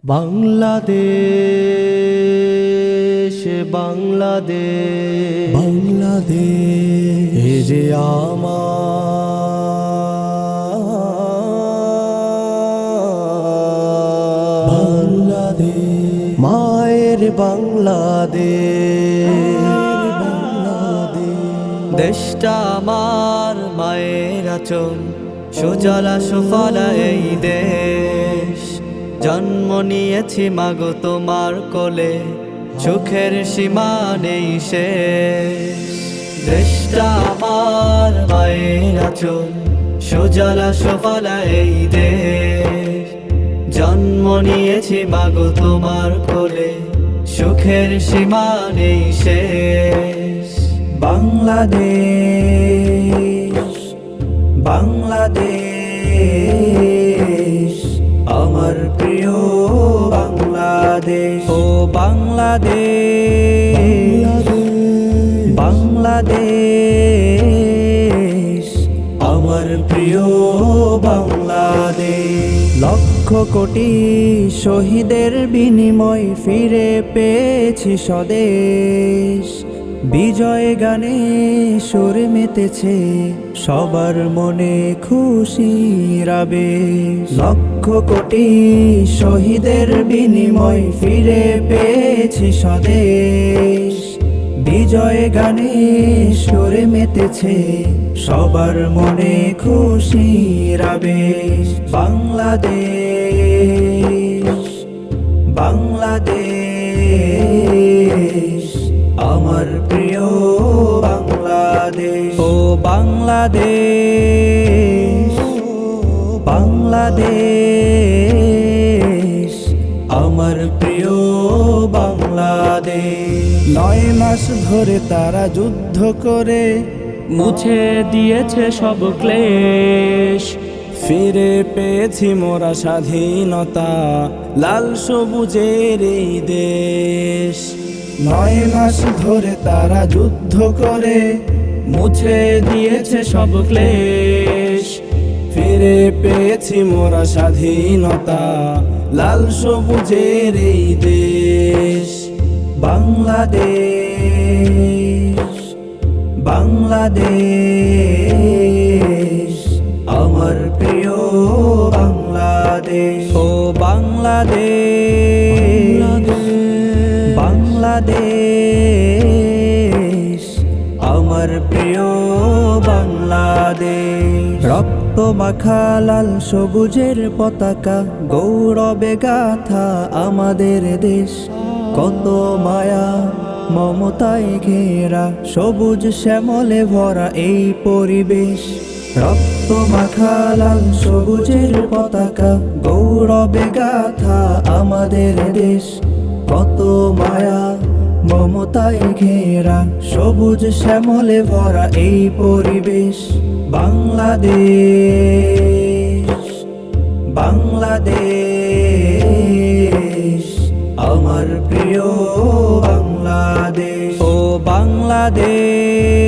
বাংলাদেশ বাংলাদেশ বাংলাদেশ এ যে আমার বাংলাদেশ মায়ের বাংলাদেশ দেশটা আমার মায়ের আঁচল সুজলা সুফলা এই দেশ জন্ম নিয়েছি মাগো তোমার কোলে সুখের সীমা নেই শেষ দেশটা আমার মায়ের আঁচল সুজলা সুফলা এই দেশ জন্ম নিয়েছি মাগো তোমার কোলে সুখের সীমা নেই শেষ বাংলাদেশ বাংলাদেশ আমার প্রিয় বাংলাদেশ ও বাংলাদেশ বাংলাদেশ আমার প্রিয় বাংলাদেশ লক্ষ কোটি শহীদের বিনিময় ফিরে পেয়েছি স্বদেশ বিজয় গানে সুর মেতেছে সবার মনে খুশির আবেশ লক্ষ কোটি শহীদের বিনিময় ফিরে পেয়েছি স্বদেশ বিজয় গানে সুর মেতেছে সবার মনে খুশির আবেশ বাংলাদেশ বাংলাদেশ আমার প্রিয় বাংলাদেশ ও বাংলাদেশ বাংলাদেশ আমার প্রিয় বাংলাদেশ 9 মাস ধরে তারা যুদ্ধ করে মুছে দিয়েছে সব ক্লেশ ফিরে পেয়েছি মোরা স্বাধীনতা লাল সবুজের এই দেশ 9 মাস ধরে তারা যুদ্ধ করে মুছে দিয়েছে সব ক্লেশ ফিরে পেয়েছি মোরা স্বাধীনতা লাল সবুজের এই দেশ বাংলাদেশ বাংলাদেশ আমার প্রিয় বাংলাদেশ ও বাংলাদেশ বাংলাদেশ আমার প্রিয় বাংলাদেশ রক্ত মাখা লাল সবুজের পতাকা গৌরবে গাথা আমাদের দেশ কত মায়া মমতায় ঘেরা সবুজ শ্যামলে ভরা এই পরিবেশ রক্ত মাখা লাল সবুজের পতাকা গৌরবে গাথা আমাদের দেশ কত মায়া মমতায় ঘেরা সবুজ শ্যামলে ভরা এই পরিবেশ বাংলাদেশ বাংলাদেশ আমার প্রিয় বাংলাদেশ ও বাংলাদেশ